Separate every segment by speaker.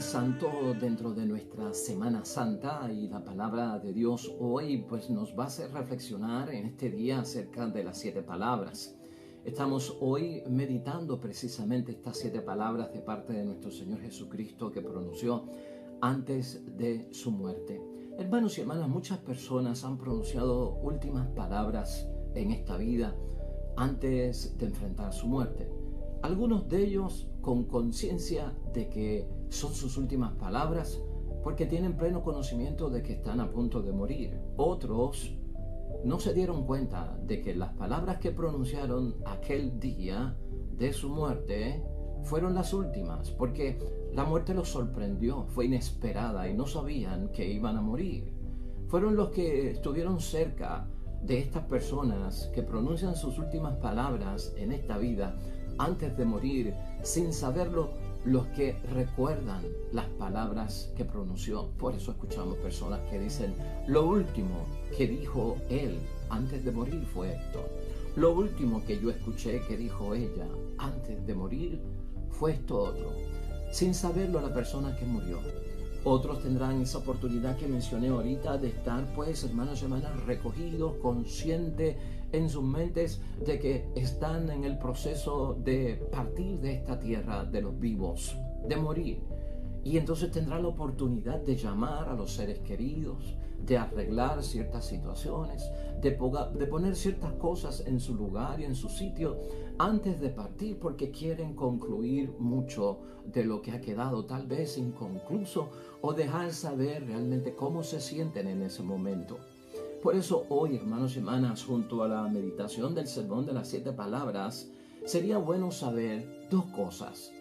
Speaker 1: Santo dentro de nuestra Semana Santa, y la palabra de Dios hoy pues nos va a hacer reflexionar en este día acerca de las 7 palabras. Estamos hoy meditando precisamente estas 7 palabras de parte de nuestro Señor Jesucristo que pronunció antes de su muerte. Hermanos y hermanas, muchas personas han pronunciado últimas palabras en esta vida antes de enfrentar su muerte. Algunos de ellos con conciencia de que son sus últimas palabras porque tienen pleno conocimiento de que están a punto de morir. Otros no se dieron cuenta de que las palabras que pronunciaron aquel día de su muerte fueron las últimas, porque la muerte los sorprendió, fue inesperada y no sabían que iban a morir. Fueron los que estuvieron cerca de estas personas que pronuncian sus últimas palabras en esta vida antes de morir, sin saberlo, los que recuerdan las palabras que pronunció. Por eso escuchamos personas que dicen: lo último que dijo él antes de morir fue esto. Lo último que yo escuché que dijo ella antes de morir fue esto otro, sin saberlo la persona que murió. Otros tendrán esa oportunidad que mencioné ahorita de estar, pues, hermanos y hermanas, recogidos, conscientes en sus mentes de que están en el proceso de partir de esta tierra de los vivos, de morir. Y entonces tendrán la oportunidad de llamar a los seres queridos, de arreglar ciertas situaciones, de poner ciertas cosas en su lugar y en su sitio antes de partir, porque quieren concluir mucho de lo que ha quedado tal vez inconcluso, o dejar saber realmente cómo se sienten en ese momento. Por eso hoy, hermanos y hermanas, junto a la meditación del sermón de las 7 palabras, sería bueno saber 2 cosas.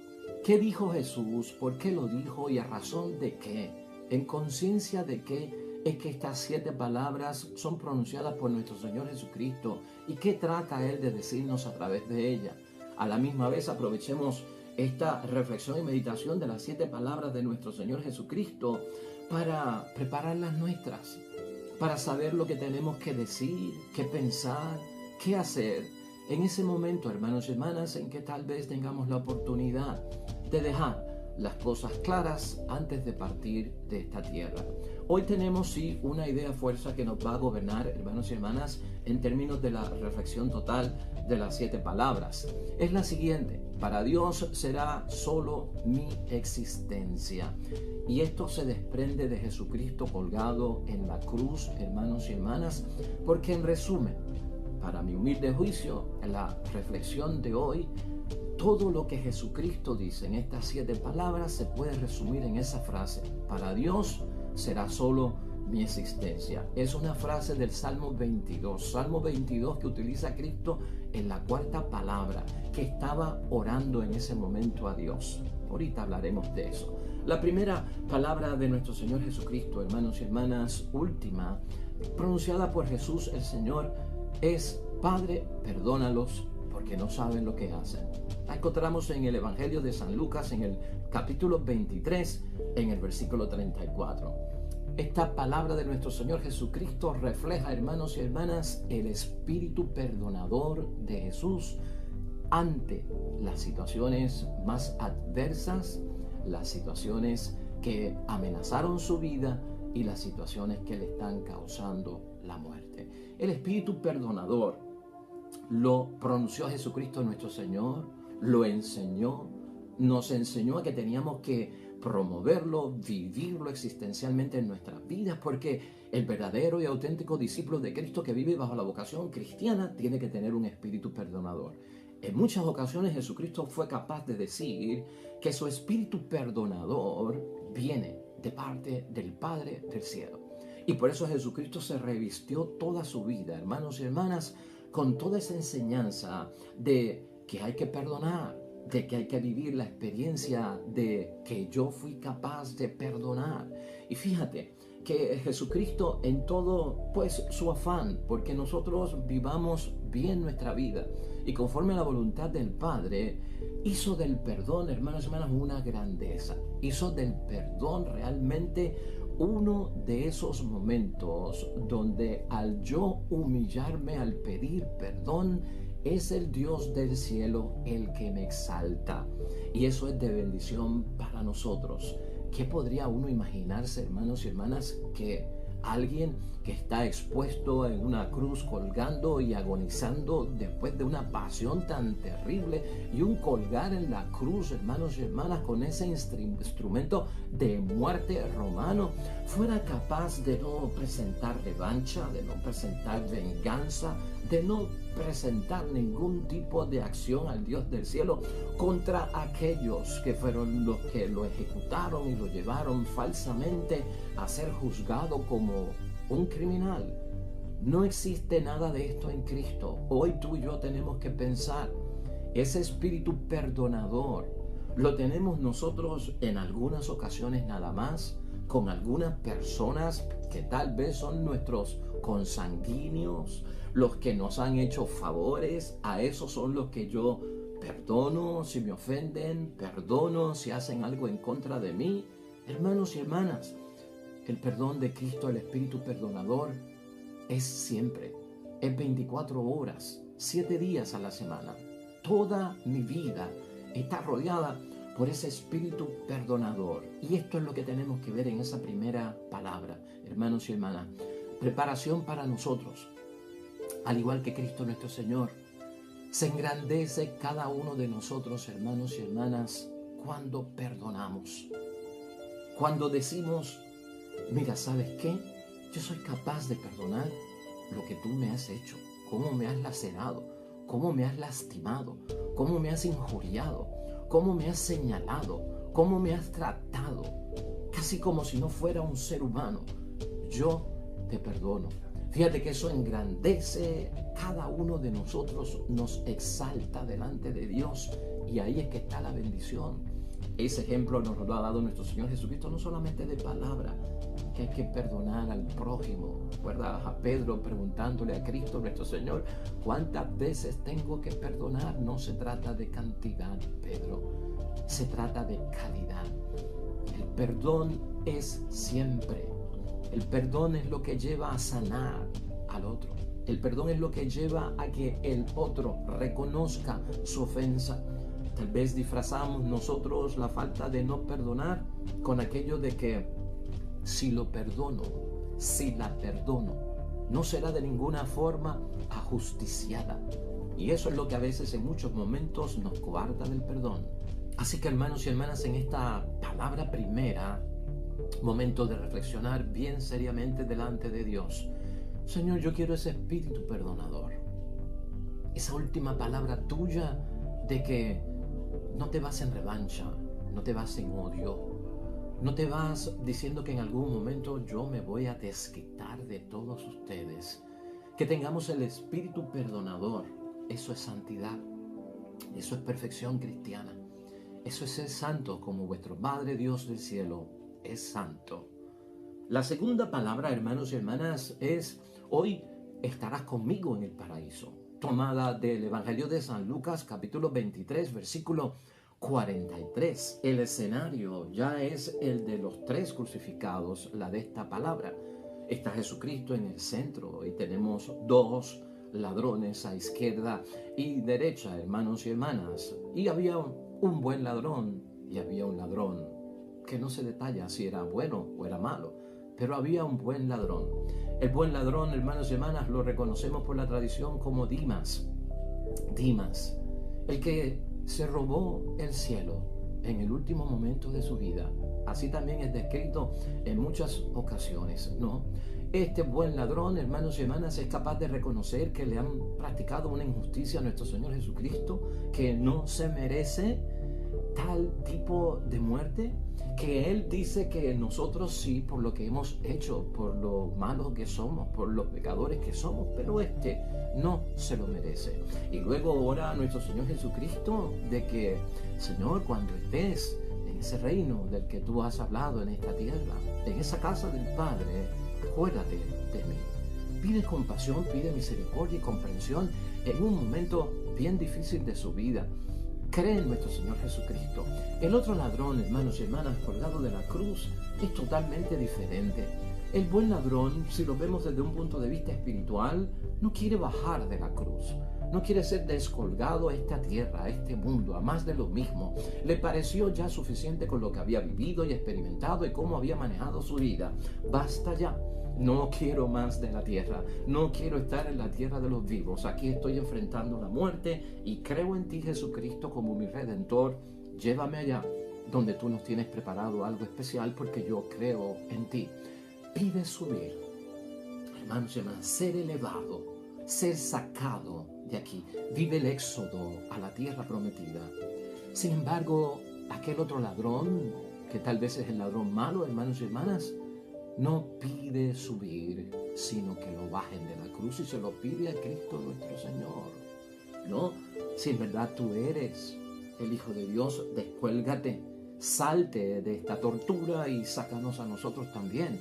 Speaker 1: ¿Qué dijo Jesús? ¿Por qué lo dijo? ¿Y a razón de qué? ¿En conciencia de qué es que estas 7 palabras son pronunciadas por nuestro Señor Jesucristo? ¿Y qué trata Él de decirnos a través de ella? A la misma vez aprovechemos esta reflexión y meditación de las 7 palabras de nuestro Señor Jesucristo para preparar las nuestras, para saber lo que tenemos que decir, qué pensar, qué hacer en ese momento, hermanos y hermanas, en que tal vez tengamos la oportunidad de dejar las cosas claras antes de partir de esta tierra. Hoy tenemos sí una idea fuerza que nos va a gobernar, hermanos y hermanas, en términos de la reflexión total de las 7 palabras. Es la siguiente: para Dios será solo mi existencia. Y esto se desprende de Jesucristo colgado en la cruz, hermanos y hermanas, porque en resumen, para mi humilde juicio, en la reflexión de hoy, todo lo que Jesucristo dice en estas 7 palabras se puede resumir en esa frase: para Dios será solo mi existencia. Es una frase del Salmo 22 que utiliza Cristo en la 4ª palabra, que estaba orando en ese momento a Dios. Ahorita hablaremos de eso. La primera palabra de nuestro Señor Jesucristo, hermanos y hermanas, última, pronunciada por Jesús el Señor, es: Padre, perdónalos porque no saben lo que hacen. La encontramos en el Evangelio de San Lucas, en el capítulo 23, en el versículo 34. Esta palabra de nuestro Señor Jesucristo refleja, hermanos y hermanas, el espíritu perdonador de Jesús ante las situaciones más adversas, las situaciones que amenazaron su vida y las situaciones que le están causando la muerte. El espíritu perdonador lo pronunció Jesucristo nuestro Señor, lo enseñó, nos enseñó a que teníamos que promoverlo, vivirlo existencialmente en nuestras vidas, porque el verdadero y auténtico discípulo de Cristo que vive bajo la vocación cristiana tiene que tener un espíritu perdonador. En muchas ocasiones Jesucristo fue capaz de decir que su espíritu perdonador viene de parte del Padre del cielo. Y por eso Jesucristo se revistió toda su vida, hermanos y hermanas, con toda esa enseñanza de que hay que perdonar, de que hay que vivir la experiencia de que yo fui capaz de perdonar. Y fíjate que Jesucristo, en todo pues su afán porque nosotros vivamos bien nuestra vida y conforme a la voluntad del Padre, hizo del perdón, hermanos y hermanas, una grandeza. Hizo del perdón realmente uno de esos momentos donde al yo humillarme, al pedir perdón, es el Dios del cielo el que me exalta. Y eso es de bendición para nosotros. ¿Qué podría uno imaginarse, hermanos y hermanas, que alguien que está expuesto en una cruz colgando y agonizando después de una pasión tan terrible y un colgar en la cruz, hermanos y hermanas, con ese instrumento de muerte romano, fuera capaz de no presentar revancha, de no presentar venganza, de no presentar ningún tipo de acción al Dios del cielo contra aquellos que fueron los que lo ejecutaron y lo llevaron falsamente a ser juzgado como un criminal? No existe nada de esto en Cristo. Hoy tú y yo tenemos que pensar, ese espíritu perdonador lo tenemos nosotros en algunas ocasiones nada más, con algunas personas que tal vez son nuestros consanguíneos, los que nos han hecho favores. A esos son los que yo perdono si me ofenden, perdono si hacen algo en contra de mí. Hermanos y hermanas, el perdón de Cristo, el Espíritu perdonador, es siempre, es 24 horas, 7 días a la semana. Toda mi vida está rodeada por ese Espíritu perdonador. Y esto es lo que tenemos que ver en esa primera palabra, hermanos y hermanas. Preparación para nosotros. Al igual que Cristo nuestro Señor, se engrandece cada uno de nosotros, hermanos y hermanas, cuando perdonamos. Cuando decimos, mira, ¿sabes qué? Yo soy capaz de perdonar lo que tú me has hecho, cómo me has lacerado, cómo me has lastimado, cómo me has injuriado, cómo me has señalado, cómo me has tratado, casi como si no fuera un ser humano. Yo te perdono. Fíjate que eso engrandece cada uno de nosotros, nos exalta delante de Dios, y ahí es que está la bendición. Ese ejemplo nos lo ha dado nuestro Señor Jesucristo, no solamente de palabra, que hay que perdonar al prójimo. ¿Recuerdas a Pedro preguntándole a Cristo nuestro Señor, ¿cuántas veces tengo que perdonar? No se trata de cantidad, Pedro, se trata de calidad. El perdón es siempre. El perdón es lo que lleva a sanar al otro. El perdón es lo que lleva a que el otro reconozca su ofensa. Tal vez disfrazamos nosotros la falta de no perdonar con aquello de que si lo perdono, si la perdono, no será de ninguna forma ajusticiada. Y eso es lo que a veces en muchos momentos nos coarta del perdón. Así que, hermanos y hermanas, en esta palabra primera, momento de reflexionar bien seriamente delante de Dios. Señor, yo quiero ese espíritu perdonador. Esa última palabra tuya de que no te vas en revancha, no te vas en odio, no te vas diciendo que en algún momento yo me voy a desquitar de todos ustedes. Que tengamos el espíritu perdonador. Eso es santidad. Eso es perfección cristiana. Eso es ser santo como vuestro Padre Dios del cielo es santo. La segunda palabra, hermanos y hermanas, es hoy estarás conmigo en el paraíso. Tomada del Evangelio de San Lucas, capítulo 23, versículo 43. El escenario ya es el de los tres crucificados, la de esta palabra. Está Jesucristo en el centro y tenemos dos ladrones a izquierda y derecha, hermanos y hermanas. Y había un buen ladrón y había un ladrón que no se detalla si era bueno o era malo, pero había un buen ladrón. El buen ladrón, hermanos y hermanas, lo reconocemos por la tradición como Dimas. Dimas, el que se robó el cielo en el último momento de su vida. Así también es descrito en muchas ocasiones, ¿no? Este buen ladrón, hermanos y hermanas, es capaz de reconocer que le han practicado una injusticia a nuestro Señor Jesucristo, que no se merece tal tipo de muerte, que Él dice que nosotros sí, por lo que hemos hecho, por lo malos que somos, por los pecadores que somos, pero este no se lo merece. Y luego ora a nuestro Señor Jesucristo de que, Señor, cuando estés en ese reino del que tú has hablado en esta tierra, en esa casa del Padre, acuérdate de mí. Pide compasión, pide misericordia y comprensión en un momento bien difícil de su vida. Cree en nuestro Señor Jesucristo. El otro ladrón, hermanos y hermanas, colgado de la cruz, es totalmente diferente. El buen ladrón, si lo vemos desde un punto de vista espiritual, no quiere bajar de la cruz. no quiere ser descolgado a esta tierra, a este mundo, a más de lo mismo. Le pareció ya suficiente con lo que había vivido y experimentado y cómo había manejado su vida. Basta ya. No quiero más de la tierra, no quiero estar en la tierra de los vivos. Aquí estoy enfrentando la muerte y creo en ti, Jesucristo, como mi Redentor. Llévame allá, donde tú nos tienes preparado algo especial, porque yo creo en ti. Pide subir, hermanos y hermanas, ser elevado, ser sacado de aquí. Vive el éxodo a la tierra prometida. Sin embargo, aquel otro ladrón, que tal vez es el ladrón malo, hermanos y hermanas, no pide subir, sino que lo bajen de la cruz y se lo pide a Cristo nuestro Señor. No, si en verdad tú eres el Hijo de Dios, descuélgate, salte de esta tortura y sácanos a nosotros también.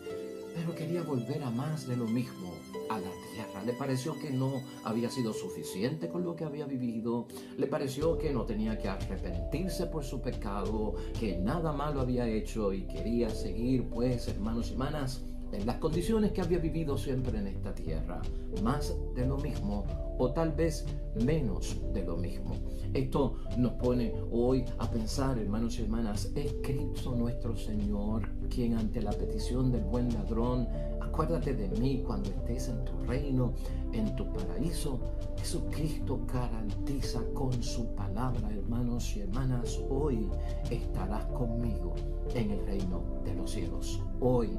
Speaker 1: Pero quería volver a más de lo mismo, a la tierra. Le pareció que no había sido suficiente con lo que había vivido. Le pareció que no tenía que arrepentirse por su pecado, que nada malo había hecho y quería seguir, pues, hermanos y hermanas, en las condiciones que había vivido siempre en esta tierra. Más de lo mismo, o tal vez menos de lo mismo. Esto nos pone hoy a pensar, hermanos y hermanas, es Cristo nuestro Señor quien, ante la petición del buen ladrón, acuérdate de mí cuando estés en tu reino, en tu paraíso. Jesucristo garantiza con su palabra, hermanos y hermanas, hoy estarás conmigo en el reino de los cielos. Hoy,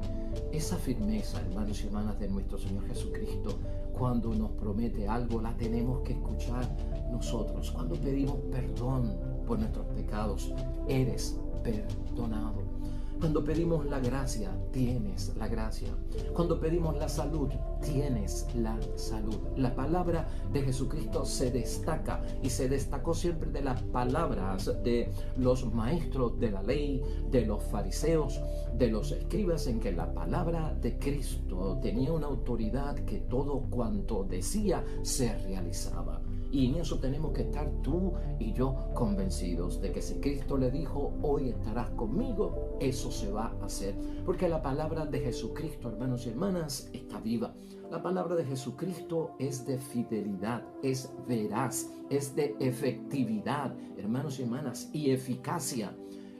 Speaker 1: esa firmeza, hermanos y hermanas, de nuestro Señor Jesucristo, cuando nos promete algo, la tenemos que escuchar nosotros. Cuando pedimos perdón por nuestros pecados, eres perdonado. Cuando pedimos la gracia, tienes la gracia. Cuando pedimos la salud, tienes la salud. La palabra de Jesucristo se destaca y se destacó siempre de las palabras de los maestros de la ley, de los fariseos, de los escribas, en que la palabra de Cristo tenía una autoridad que todo cuanto decía se realizaba. Y en eso tenemos que estar tú y yo convencidos de que si Cristo le dijo, hoy estarás conmigo, eso se va a hacer. Porque la palabra de Jesucristo, hermanos y hermanas, está viva. La palabra de Jesucristo es de fidelidad, es veraz, es de efectividad, hermanos y hermanas, y eficacia.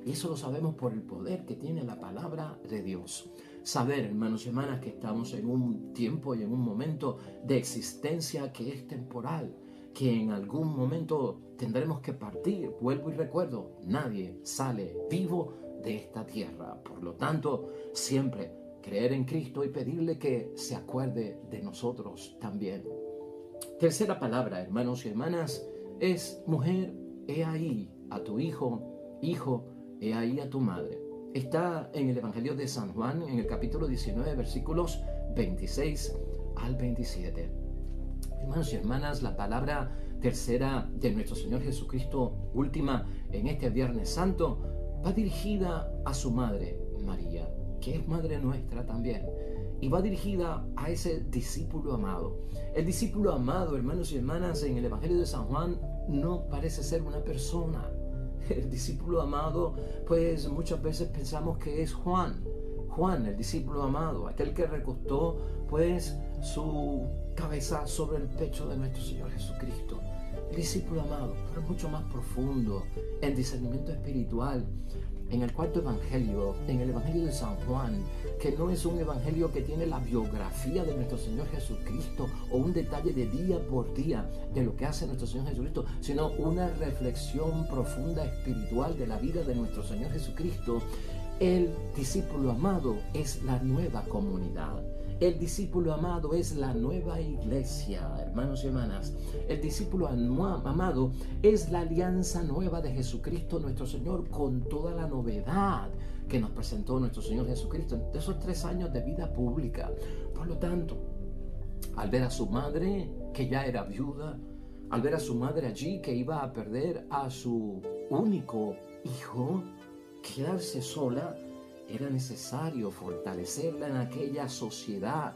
Speaker 1: Y eso lo sabemos por el poder que tiene la palabra de Dios. Saber, hermanos y hermanas, que estamos en un tiempo y en un momento de existencia que es temporal, que en algún momento tendremos que partir. Vuelvo y recuerdo, nadie sale vivo de esta tierra. Por lo tanto, siempre creer en Cristo y pedirle que se acuerde de nosotros también. Tercera palabra, hermanos y hermanas, es mujer, he ahí a tu hijo, hijo, he ahí a tu madre. Está en el Evangelio de San Juan, en el capítulo 19, versículos 26 al 27. Hermanos y hermanas, la palabra tercera de nuestro Señor Jesucristo, última en este Viernes Santo, va dirigida a su madre, María, que es madre nuestra también, y va dirigida a ese discípulo amado. El discípulo amado, hermanos y hermanas, en el Evangelio de San Juan no parece ser una persona. El discípulo amado, pues muchas veces pensamos que es Juan, el discípulo amado, aquel que recostó pues su cabeza sobre el pecho de nuestro Señor Jesucristo. El discípulo amado, pero mucho más profundo en discernimiento espiritual. En el cuarto evangelio, en el Evangelio de San Juan, que no es un evangelio que tiene la biografía de nuestro Señor Jesucristo o un detalle de día por día de lo que hace nuestro Señor Jesucristo, sino una reflexión profunda espiritual de la vida de nuestro Señor Jesucristo. El discípulo amado es la nueva comunidad. El discípulo amado es la nueva iglesia, hermanos y hermanas. El discípulo amado es la alianza nueva de Jesucristo nuestro Señor, con toda la novedad que nos presentó nuestro Señor Jesucristo en esos 3 años de vida pública. Por lo tanto, al ver a su madre, que ya era viuda, al ver a su madre allí, que iba a perder a su único hijo, quedarse sola, era necesario fortalecerla en aquella sociedad,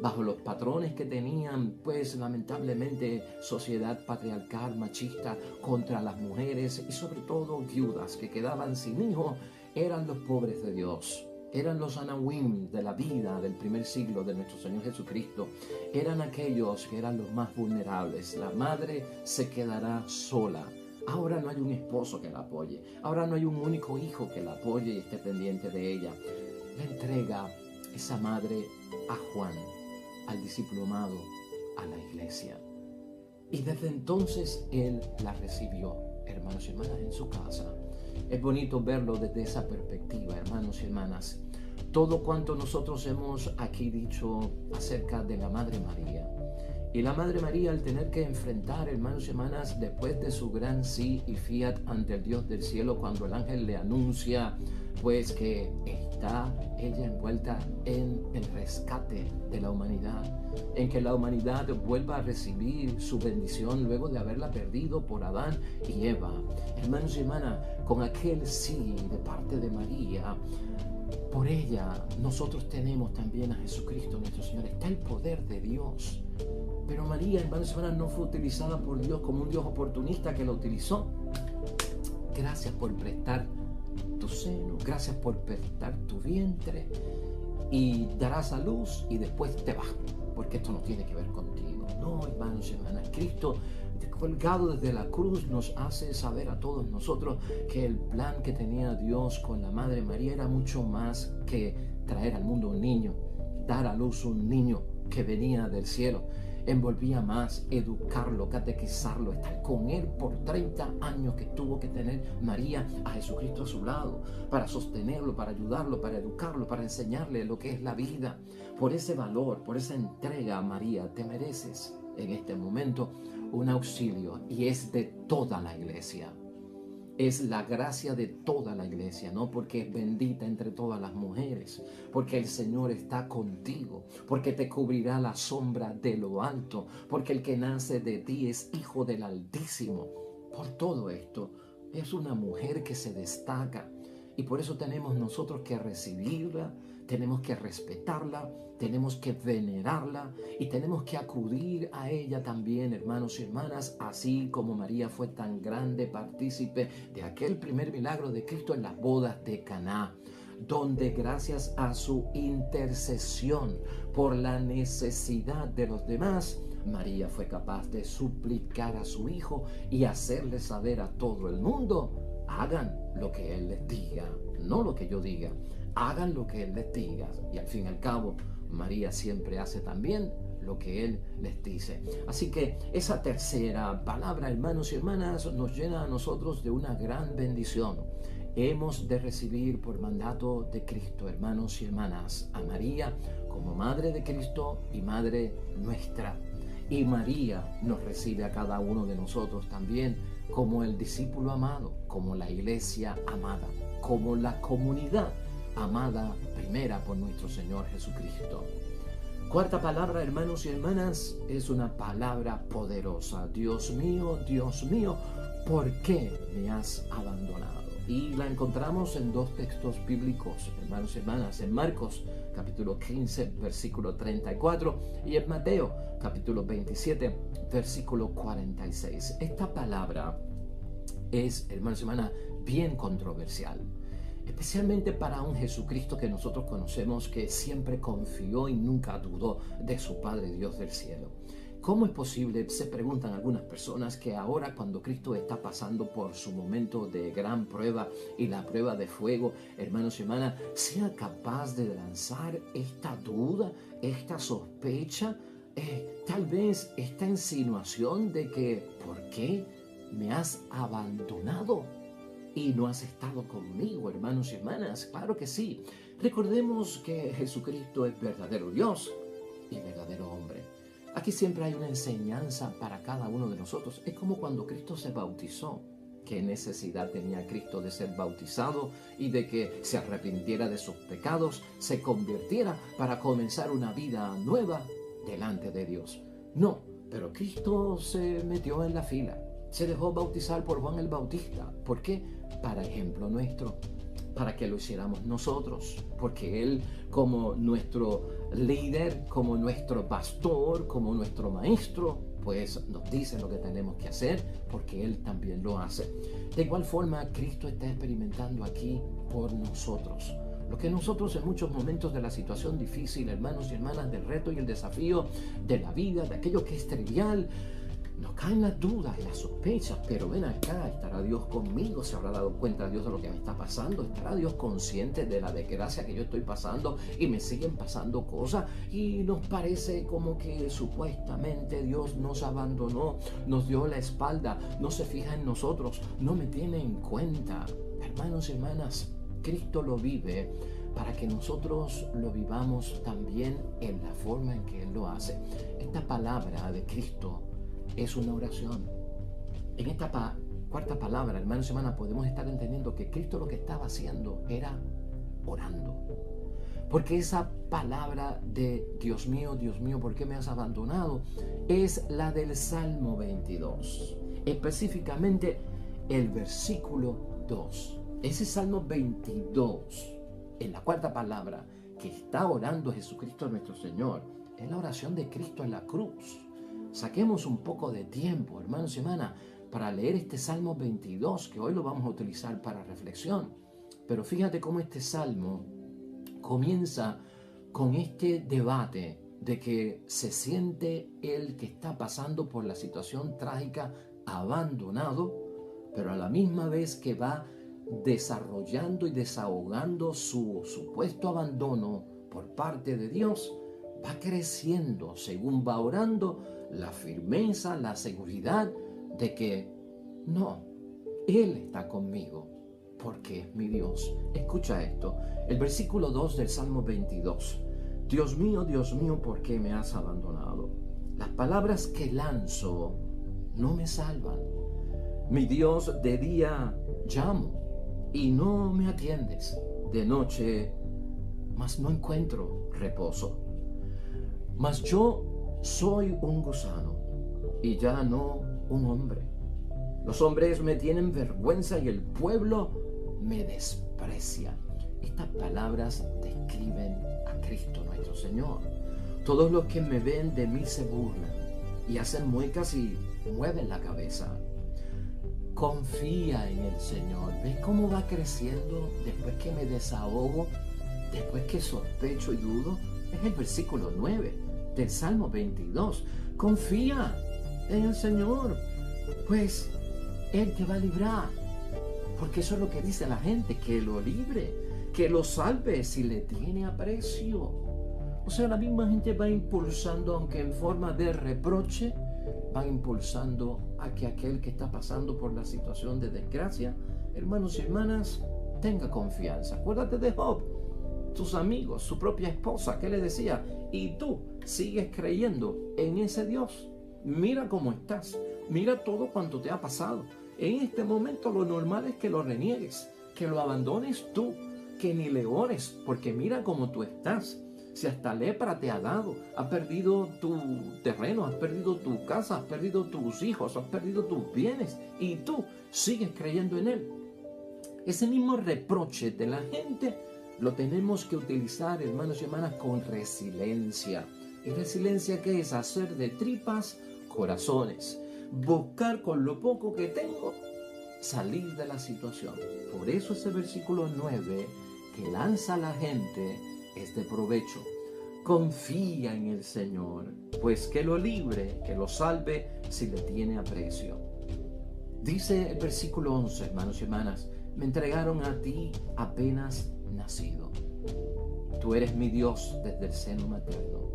Speaker 1: bajo los patrones que tenían, pues lamentablemente, sociedad patriarcal, machista, contra las mujeres y sobre todo viudas que quedaban sin hijos, eran los pobres de Dios, eran los Anahuim de la vida del primer siglo de nuestro Señor Jesucristo. Eran aquellos que eran los más vulnerables. La madre se quedará sola. Ahora no hay un esposo que la apoye. Ahora no hay un único hijo que la apoye y esté pendiente de ella. Le entrega esa madre a Juan, al discípulo amado, a la iglesia. Y desde entonces él la recibió, hermanos y hermanas, en su casa. Es bonito verlo desde esa perspectiva, hermanos y hermanas. Todo cuanto nosotros hemos aquí dicho acerca de la Madre María. Y la Madre María, al tener que enfrentar, hermanos y hermanas, después de su gran sí y fiat ante el Dios del cielo, cuando el ángel le anuncia, pues que está ella envuelta en el rescate de la humanidad, en que la humanidad vuelva a recibir su bendición luego de haberla perdido por Adán y Eva. Hermanos y hermanas, con aquel sí de parte de María, por ella nosotros tenemos también a Jesucristo nuestro Señor. Está el poder de Dios. Pero María, hermanos y hermanas, no fue utilizada por Dios como un Dios oportunista que la utilizó. Gracias por prestar tu seno, gracias por prestar tu vientre, y darás a luz y después te vas, porque esto no tiene que ver contigo. No, hermanos y hermanas, Cristo colgado desde la cruz nos hace saber a todos nosotros que el plan que tenía Dios con la Madre María era mucho más que traer al mundo un niño, dar a luz un niño que venía del cielo. Envolvía más educarlo, catequizarlo, estar con él por 30 años que tuvo que tener María a Jesucristo a su lado, para sostenerlo, para ayudarlo, para educarlo, para enseñarle lo que es la vida. Por ese valor, por esa entrega, María, te mereces en este momento un auxilio, y es de toda la iglesia. Es la gracia de toda la iglesia, no porque es bendita entre todas las mujeres, porque el Señor está contigo, porque te cubrirá la sombra de lo alto, porque el que nace de ti es hijo del Altísimo. Por todo esto, es una mujer que se destaca, y por eso tenemos nosotros que recibirla, tenemos que respetarla, tenemos que venerarla y tenemos que acudir a ella también, hermanos y hermanas, así como María fue tan grande partícipe de aquel primer milagro de Cristo en las bodas de Caná, donde gracias a su intercesión por la necesidad de los demás, María fue capaz de suplicar a su Hijo y hacerle saber a todo el mundo: hagan lo que Él les diga, no lo que yo diga, hagan lo que Él les diga. Y al fin y al cabo, María siempre hace también lo que Él les dice. Así que esa tercera palabra, hermanos y hermanas, nos llena a nosotros de una gran bendición. Hemos de recibir por mandato de Cristo, hermanos y hermanas, a María como Madre de Cristo y Madre nuestra. Y María nos recibe a cada uno de nosotros también como el discípulo amado, como la iglesia amada, como la comunidad amada primera por nuestro Señor Jesucristo. Cuarta palabra, hermanos y hermanas, es una palabra poderosa. Dios mío, ¿por qué me has abandonado? Y la encontramos en dos textos bíblicos, hermanos y hermanas, en Marcos capítulo 15, versículo 34, y en Mateo capítulo 27, versículo 46. Esta palabra es, hermanos y hermanas, bien controversial, especialmente para un Jesucristo que nosotros conocemos, que siempre confió y nunca dudó de su Padre Dios del cielo. ¿Cómo es posible, se preguntan algunas personas, que ahora cuando Cristo está pasando por su momento de gran prueba y la prueba de fuego, hermanos y hermanas, sea capaz de lanzar esta duda, esta sospecha, tal vez esta insinuación de que ¿por qué me has abandonado y no has estado conmigo, hermanos y hermanas? Claro que sí. Recordemos que Jesucristo es verdadero Dios y verdadero hombre. Aquí siempre hay una enseñanza para cada uno de nosotros. Es como cuando Cristo se bautizó. ¿Qué necesidad tenía Cristo de ser bautizado y de que se arrepintiera de sus pecados, se convirtiera para comenzar una vida nueva delante de Dios? No, pero Cristo se metió en la fila. Se dejó bautizar por Juan el Bautista. ¿Por qué? Para ejemplo nuestro, para que lo hiciéramos nosotros, porque Él, como nuestro líder, como nuestro pastor, como nuestro maestro, pues nos dice lo que tenemos que hacer, porque Él también lo hace. De igual forma, Cristo está experimentando aquí por nosotros Lo que nosotros en muchos momentos de la situación difícil, hermanos y hermanas, del reto y el desafío de la vida, de aquello que es trivial, nos caen las dudas y las sospechas, pero ven acá, ¿estará Dios conmigo? ¿Se habrá dado cuenta Dios de lo que me está pasando? ¿Estará Dios consciente de la desgracia que yo estoy pasando y me siguen pasando cosas? Y nos parece como que supuestamente Dios nos abandonó, nos dio la espalda, no se fija en nosotros, no me tiene en cuenta. Hermanos y hermanas, Cristo lo vive para que nosotros lo vivamos también en la forma en que Él lo hace. Esta palabra de Cristo es una oración. En esta cuarta palabra, hermanos y hermanas, podemos estar entendiendo que Cristo lo que estaba haciendo era orando. Porque esa palabra de Dios mío, ¿por qué me has abandonado? Es la del Salmo 22. Específicamente el versículo 2. Ese Salmo 22, en la cuarta palabra que está orando Jesucristo nuestro Señor, es la oración de Cristo en la cruz. Saquemos un poco de tiempo, hermanos y hermanas, para leer este Salmo 22, que hoy lo vamos a utilizar para reflexión. Pero fíjate cómo este Salmo comienza con este debate de que se siente el que está pasando por la situación trágica abandonado, pero a la misma vez que va desarrollando y desahogando su supuesto abandono por parte de Dios, va creciendo según va orando la firmeza, la seguridad de que no, Él está conmigo porque es mi Dios. Escucha esto, el versículo 2 del Salmo 22. Dios mío, ¿por qué me has abandonado? Las palabras que lanzo no me salvan. Mi Dios, de día llamo y no me atiendes. De noche, mas no encuentro reposo. Mas yo soy un gusano y ya no un hombre. Los hombres me tienen vergüenza y el pueblo me desprecia. Estas palabras describen a Cristo nuestro Señor. Todos los que me ven de mí se burlan y hacen muecas y mueven la cabeza. Confía en el Señor. ¿Ves cómo va creciendo después que me desahogo? Después que sospecho y dudo. Es el versículo 9 del Salmo 22. Confía en el Señor, pues Él te va a librar. Porque eso es lo que dice la gente, que lo libre, que lo salve si le tiene aprecio. O sea, la misma gente va impulsando, aunque en forma de reproche, va impulsando a que aquel que está pasando por la situación de desgracia, hermanos y hermanas, tenga confianza. Acuérdate de Job, tus amigos, su propia esposa, ¿qué le decía? Y tú sigues creyendo en ese Dios. Mira cómo estás, mira todo cuanto te ha pasado. En este momento lo normal es que lo reniegues, que lo abandones tú, que ni le ores, porque mira cómo tú estás. Si hasta lepra te ha dado, has perdido tu terreno, has perdido tu casa, has perdido tus hijos, has perdido tus bienes y tú sigues creyendo en Él. Ese mismo reproche de la gente lo tenemos que utilizar, hermanos y hermanas, con resiliencia. ¿Y resiliencia qué es? Hacer de tripas corazones. Buscar con lo poco que tengo salir de la situación. Por eso ese versículo 9 que lanza a la gente es de provecho. Confía en el Señor, pues que lo libre, que lo salve si le tiene aprecio. Dice el versículo 11, hermanos y hermanas, me entregaron a ti apenas nacido. Tú eres mi Dios desde el seno materno.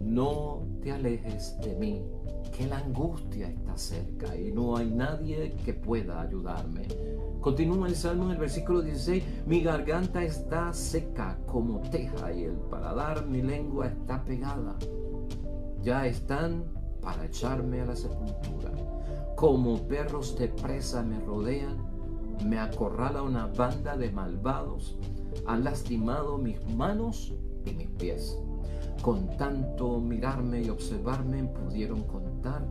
Speaker 1: No te alejes de mí, que la angustia está cerca y no hay nadie que pueda ayudarme. Continúa el Salmo en el versículo 16, mi garganta está seca como teja y el paladar, mi lengua está pegada. Ya están para echarme a la sepultura. Como perros de presa me rodean, me acorrala una banda de malvados, han lastimado mis manos y mis pies. Con tanto mirarme y observarme pudieron contar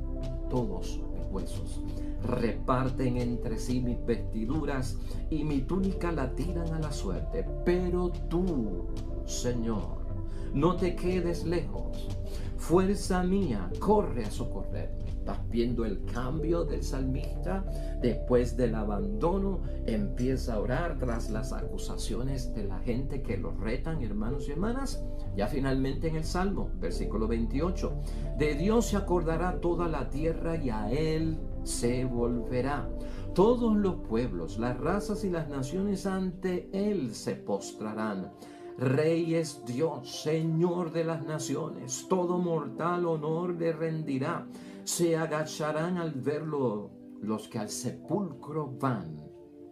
Speaker 1: todos mis huesos. Reparten entre sí mis vestiduras y mi túnica la tiran a la suerte. Pero tú, Señor, no te quedes lejos. Fuerza mía, corre a socorrerme. ¿Estás viendo el cambio del salmista? Después del abandono, empieza a orar tras las acusaciones de la gente que lo retan, hermanos y hermanas. Ya finalmente en el Salmo, versículo 28, de Dios se acordará toda la tierra y a Él se volverá. Todos los pueblos, las razas y las naciones ante Él se postrarán. Rey es Dios, Señor de las naciones, todo mortal honor le rendirá. Se agacharán al verlo los que al sepulcro van.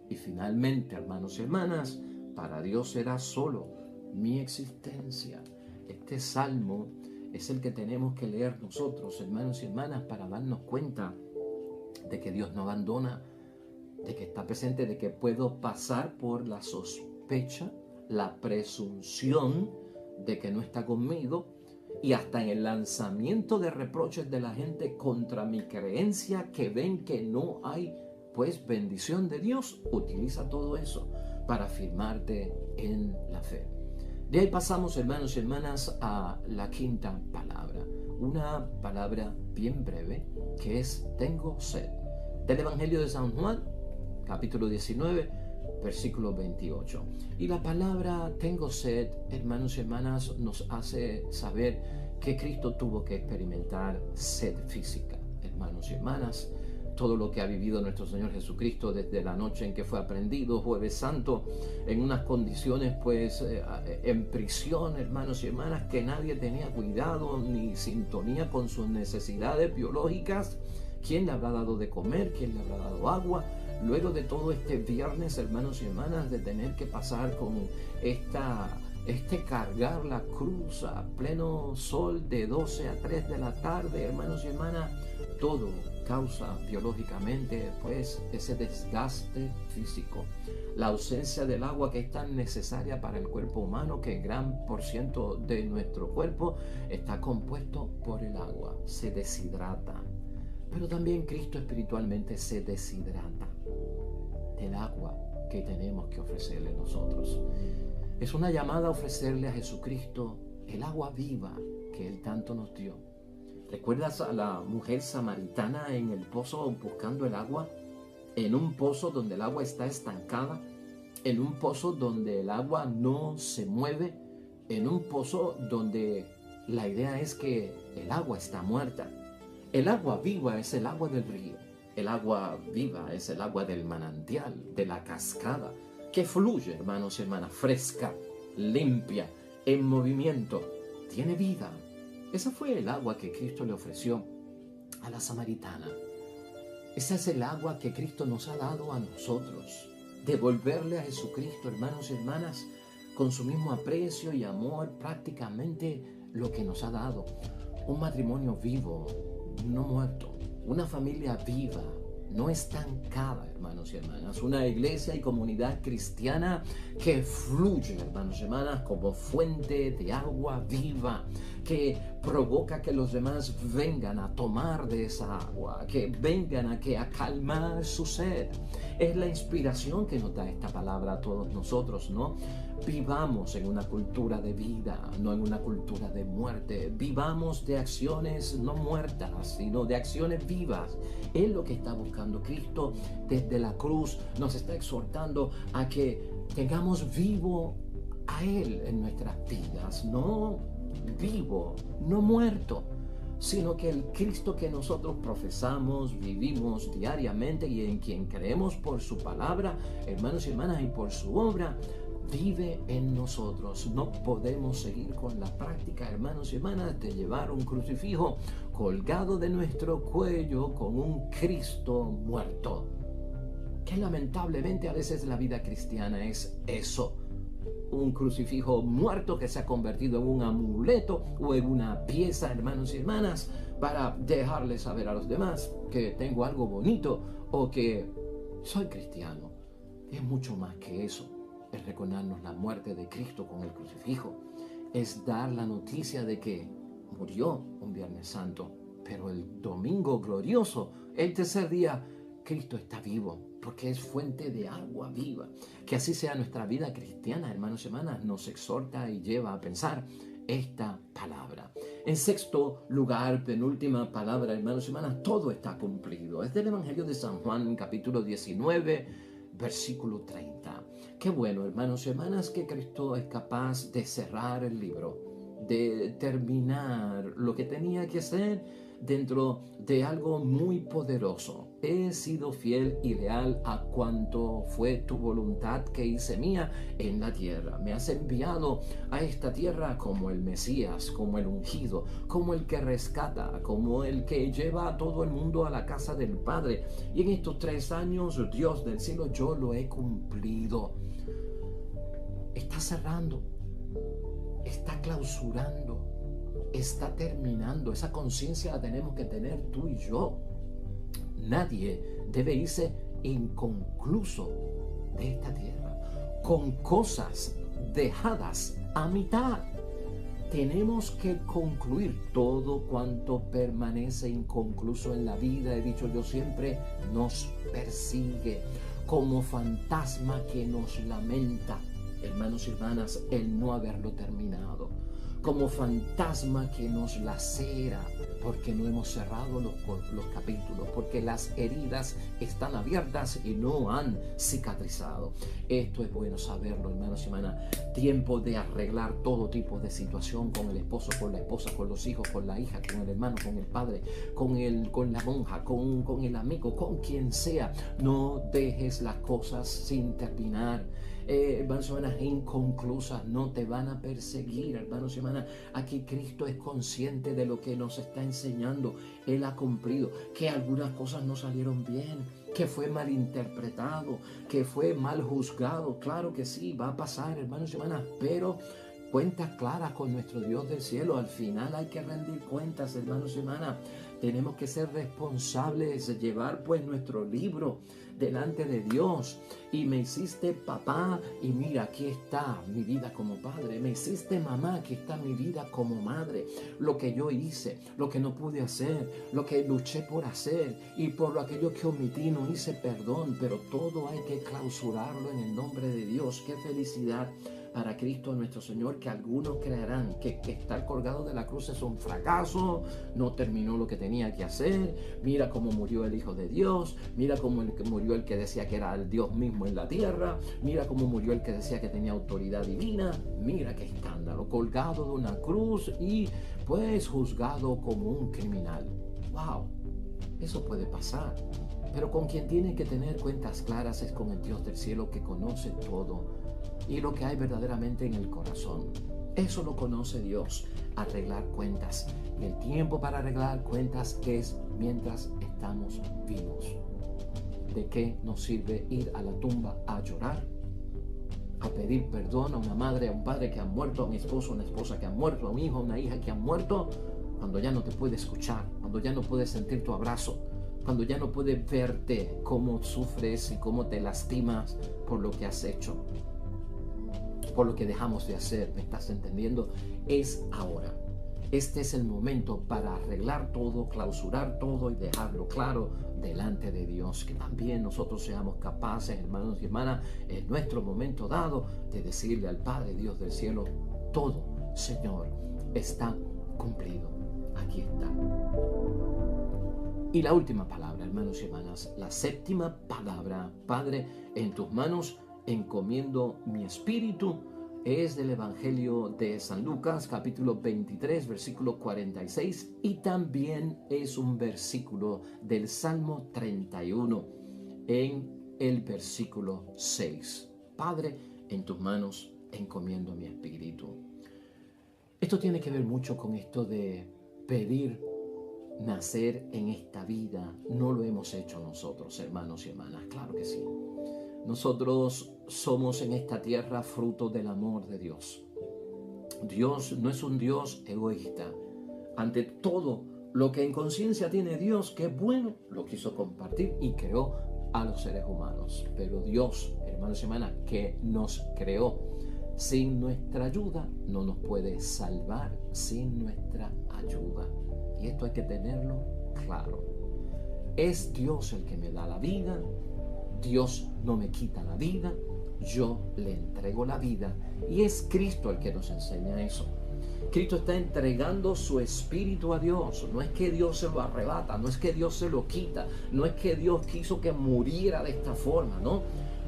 Speaker 1: Y finalmente, hermanos y hermanas, para Dios será solo mi existencia. Este salmo es el que tenemos que leer nosotros, hermanos y hermanas, para darnos cuenta de que Dios no abandona, de que está presente, de que puedo pasar por la sospecha, la presunción de que no está conmigo, y hasta en el lanzamiento de reproches de la gente contra mi creencia, que ven que no hay pues bendición de Dios, utiliza todo eso para afirmarte en la fe. De ahí pasamos, hermanos y hermanas, a la quinta palabra, una palabra bien breve, que es tengo sed, del Evangelio de San Juan, capítulo 19, versículo 28. Y la palabra tengo sed, hermanos y hermanas, nos hace saber que Cristo tuvo que experimentar sed física, hermanos y hermanas. Todo lo que ha vivido nuestro Señor Jesucristo desde la noche en que fue aprendido, Jueves Santo, en unas condiciones pues en prisión, hermanos y hermanas, que nadie tenía cuidado ni sintonía con sus necesidades biológicas. ¿Quién le habrá dado de comer? ¿Quién le habrá dado agua? Luego de todo este viernes, hermanos y hermanas, de tener que pasar con cargar la cruz a pleno sol de 12 a 3 de la tarde, hermanos y hermanas, todo causa biológicamente pues ese desgaste físico. La ausencia del agua, que es tan necesaria para el cuerpo humano, que el gran por ciento de nuestro cuerpo está compuesto por el agua, se deshidrata. Pero también Cristo espiritualmente se deshidrata del agua que tenemos que ofrecerle nosotros. Es una llamada a ofrecerle a Jesucristo el agua viva que Él tanto nos dio. ¿Recuerdas a la mujer samaritana en el pozo buscando el agua? En un pozo donde el agua está estancada, en un pozo donde el agua no se mueve, en un pozo donde la idea es que el agua está muerta. El agua viva es el agua del río. El agua viva es el agua del manantial, de la cascada, que fluye, hermanos y hermanas, fresca, limpia, en movimiento, tiene vida. Esa fue el agua que Cristo le ofreció a la samaritana. Esa es el agua que Cristo nos ha dado a nosotros. Devolverle a Jesucristo, hermanos y hermanas, con su mismo aprecio y amor, prácticamente lo que nos ha dado. Un matrimonio vivo, no muerto. Una familia viva, no estancada, hermanos y hermanas. Una iglesia y comunidad cristiana que fluye, hermanos y hermanas, como fuente de agua viva, que provoca que los demás vengan a tomar de esa agua, que vengan a calmar su sed. Es la inspiración que nos da esta palabra a todos nosotros, ¿no? Vivamos en una cultura de vida, no en una cultura de muerte. Vivamos de acciones no muertas, sino de acciones vivas. Es lo que está buscando Cristo desde la cruz. Nos está exhortando a que tengamos vivo a Él en nuestras vidas, no vivo, no muerto, sino que el Cristo que nosotros profesamos, vivimos diariamente y en quien creemos por su palabra, hermanos y hermanas, y por su obra, vive en nosotros. No podemos seguir con la práctica, hermanos y hermanas, de llevar un crucifijo colgado de nuestro cuello con un Cristo muerto. Que lamentablemente a veces la vida cristiana es eso. Un crucifijo muerto que se ha convertido en un amuleto o en una pieza, hermanos y hermanas, para dejarles saber a los demás que tengo algo bonito o que soy cristiano. Es mucho más que eso. Es recordarnos la muerte de Cristo con el crucifijo. Es dar la noticia de que murió un Viernes Santo, pero el domingo glorioso, el tercer día, Cristo está vivo, porque es fuente de agua viva. Que así sea nuestra vida cristiana, hermanos y hermanas, nos exhorta y lleva a pensar esta palabra. En sexto lugar, penúltima palabra, hermanos y hermanas, todo está cumplido. Es del Evangelio de San Juan, capítulo 19, versículo 30. Qué bueno, hermanos y hermanas, que Cristo es capaz de cerrar el libro, de terminar lo que tenía que hacer dentro de algo muy poderoso. He sido fiel y leal a cuanto fue tu voluntad que hice mía en la tierra. Me has enviado a esta tierra como el Mesías, como el ungido, como el que rescata, como el que lleva a todo el mundo a la casa del Padre. Y en estos 3 años, Dios del cielo, yo lo he cumplido. Está cerrando, está clausurando, está terminando. Esa conciencia la tenemos que tener tú y yo. Nadie debe irse inconcluso de esta tierra, con cosas dejadas a mitad. Tenemos que concluir todo cuanto permanece inconcluso en la vida. He dicho yo siempre, nos persigue como fantasma que nos lamenta, hermanos y hermanas, el no haberlo terminado, como fantasma que nos lacera porque no hemos cerrado los capítulos, porque las heridas están abiertas y no han cicatrizado. Esto es bueno saberlo, hermanos y hermanas. Tiempo de arreglar todo tipo de situación con el esposo, con la esposa, con los hijos, con la hija, con el hermano, con el padre, con la monja, con el amigo, con quien sea. No dejes las cosas sin terminar. Hermanos y hermanas, inconclusas, no te van a perseguir, hermanos y hermanas. Aquí Cristo es consciente de lo que nos está enseñando. Él ha cumplido, que algunas cosas no salieron bien, que fue mal interpretado, que fue mal juzgado. Claro que sí, va a pasar, hermanos y hermanas, pero cuentas claras con nuestro Dios del cielo. Al final hay que rendir cuentas, hermanos y hermanas. Tenemos que ser responsables de llevar pues nuestro libro delante de Dios. Y me hiciste papá y mira, aquí está mi vida como padre. Me hiciste mamá, aquí está mi vida como madre. Lo que yo hice, lo que no pude hacer, lo que luché por hacer y por aquello que omití, no hice perdón. Pero todo hay que clausurarlo en el nombre de Dios. ¡Qué felicidad para Cristo nuestro Señor! Que algunos creerán que estar colgado de la cruz es un fracaso, no terminó lo que tenía que hacer. Mira cómo murió el Hijo de Dios, mira cómo murió el que decía que era el Dios mismo en la tierra, mira cómo murió el que decía que tenía autoridad divina. Mira qué escándalo, colgado de una cruz y pues juzgado como un criminal. ¡Wow! Eso puede pasar, pero con quien tiene que tener cuentas claras es con el Dios del cielo, que conoce todo y lo que hay verdaderamente en el corazón. Eso lo conoce Dios, arreglar cuentas. Y el tiempo para arreglar cuentas es mientras estamos vivos. ¿De qué nos sirve ir a la tumba a llorar, a pedir perdón a una madre, a un padre que ha muerto, a un esposo, a una esposa que ha muerto, a un hijo, a una hija que ha muerto, cuando ya no te puede escuchar, cuando ya no puede sentir tu abrazo, cuando ya no puede verte cómo sufres y cómo te lastimas por lo que has hecho, por lo que dejamos de hacer? ¿Me estás entendiendo? Es ahora. Este es el momento para arreglar todo, clausurar todo y dejarlo claro delante de Dios. Que también nosotros seamos capaces, hermanos y hermanas, en nuestro momento dado, de decirle al Padre Dios del cielo: todo, Señor, está cumplido. Aquí está. Y la última palabra, hermanos y hermanas, la séptima palabra: Padre, en tus manos encomiendo mi espíritu. Es del Evangelio de San Lucas, capítulo 23, versículo 46, y también es un versículo del Salmo 31, en el versículo 6. Padre, en tus manos encomiendo mi espíritu. Esto tiene que ver mucho con esto de pedir nacer en esta vida. No lo hemos hecho nosotros, hermanos y hermanas, claro que sí. Nosotros somos en esta tierra fruto del amor de Dios. Dios no es un Dios egoísta. Ante todo lo que en conciencia tiene Dios, que es bueno, lo quiso compartir y creó a los seres humanos. Pero Dios, hermanos y hermanas, que nos creó, sin nuestra ayuda no nos puede salvar, sin nuestra ayuda. Y esto hay que tenerlo claro. Es Dios el que me da la vida. Dios no me quita la vida, yo le entrego la vida, y es Cristo el que nos enseña eso. Cristo está entregando su espíritu a Dios. No es que Dios se lo arrebata, no es que Dios se lo quita, no es que Dios quiso que muriera de esta forma, ¿no?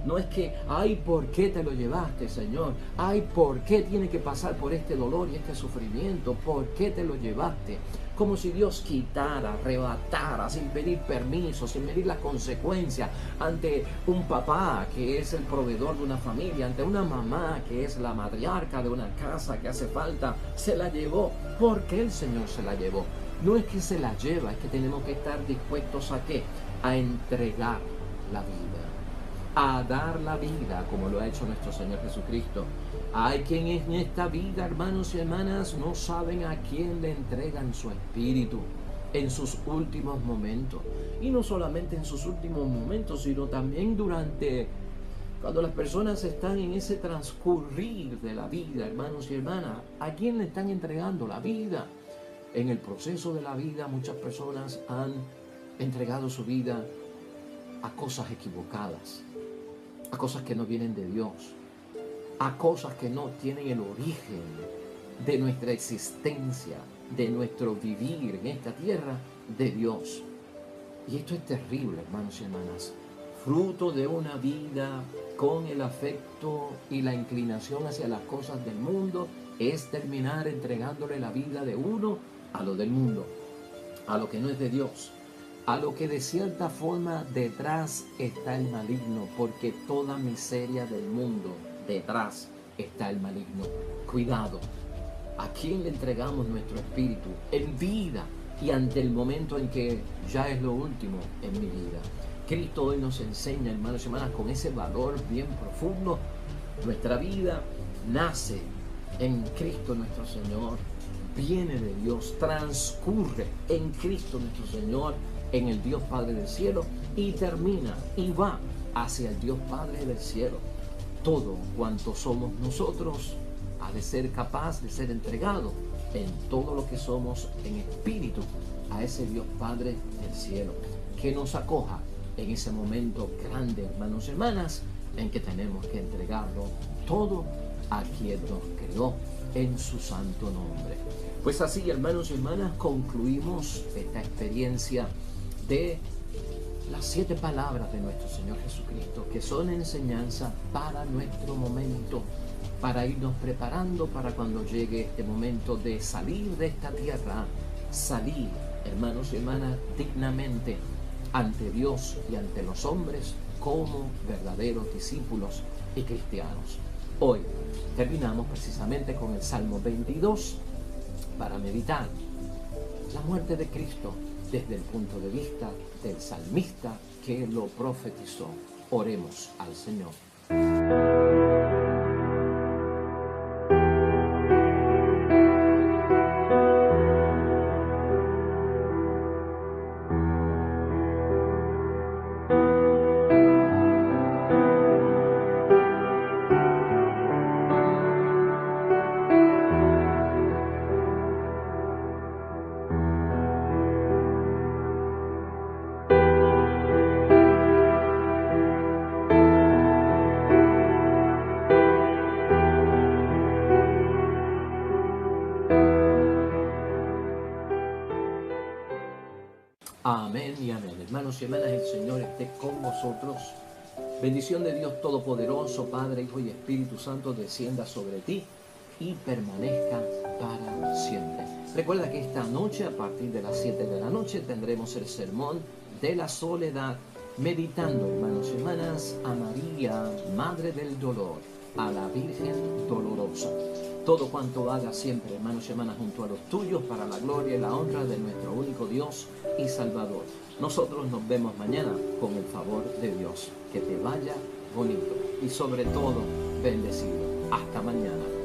Speaker 1: No es que, ay, ¿por qué te lo llevaste, Señor? Ay, ¿por qué tiene que pasar por este dolor y este sufrimiento? ¿Por qué te lo llevaste? Como si Dios quitara, arrebatara, sin pedir permiso, sin medir las consecuencias, ante un papá que es el proveedor de una familia, ante una mamá que es la matriarca de una casa que hace falta, se la llevó. ¿Por qué el Señor se la llevó? No es que se la lleva, es que tenemos que estar dispuestos ¿a qué? A entregar la vida, a dar la vida como lo ha hecho nuestro Señor Jesucristo. Hay quien en esta vida, hermanos y hermanas, no saben a quién le entregan su espíritu en sus últimos momentos. Y no solamente en sus últimos momentos, sino también cuando las personas están en ese transcurrir de la vida, hermanos y hermanas. ¿A quién le están entregando la vida? En el proceso de la vida, muchas personas han entregado su vida a cosas equivocadas, a cosas que no vienen de Dios, a cosas que no tienen el origen de nuestra existencia, de nuestro vivir en esta tierra, de Dios. Y esto es terrible, hermanos y hermanas. Fruto de una vida con el afecto y la inclinación hacia las cosas del mundo es terminar entregándole la vida de uno a lo del mundo, a lo que no es de Dios, a lo que de cierta forma detrás está el maligno, porque toda miseria del mundo, detrás está el maligno. Cuidado, ¿a quién le entregamos nuestro espíritu en vida y ante el momento en que ya es lo último en mi vida? Cristo hoy nos enseña, hermanos y hermanas, con ese valor bien profundo. Nuestra vida nace en Cristo nuestro Señor, viene de Dios, transcurre en Cristo nuestro Señor, en el Dios Padre del cielo, y termina y va hacia el Dios Padre del cielo. Todo cuanto somos nosotros ha de ser capaz de ser entregado en todo lo que somos en espíritu a ese Dios Padre del cielo, que nos acoja en ese momento grande, hermanos y hermanas, en que tenemos que entregarlo todo a quien nos creó en su santo nombre. Pues así, hermanos y hermanas, concluimos esta experiencia de las 7 palabras de nuestro Señor Jesucristo, que son enseñanza para nuestro momento, para irnos preparando para cuando llegue este momento de salir de esta tierra, salir, hermanos y hermanas, dignamente ante Dios y ante los hombres como verdaderos discípulos y cristianos. Hoy terminamos precisamente con el Salmo 22 para meditar la muerte de Cristo desde el punto de vista del salmista que lo profetizó. Oremos al Señor. Amén y amén. Hermanos y hermanas, el Señor esté con vosotros. Bendición de Dios Todopoderoso, Padre, Hijo y Espíritu Santo, descienda sobre ti y permanezca para siempre. Recuerda que esta noche, a partir de las 7 de la noche, tendremos el sermón de la soledad, meditando, hermanos y hermanas, a María, Madre del Dolor, a la Virgen Dolorosa. Todo cuanto haga siempre, hermanos y hermanas, junto a los tuyos, para la gloria y la honra de nuestro único Dios y Salvador. Nosotros nos vemos mañana con el favor de Dios. Que te vaya bonito y sobre todo bendecido. Hasta mañana.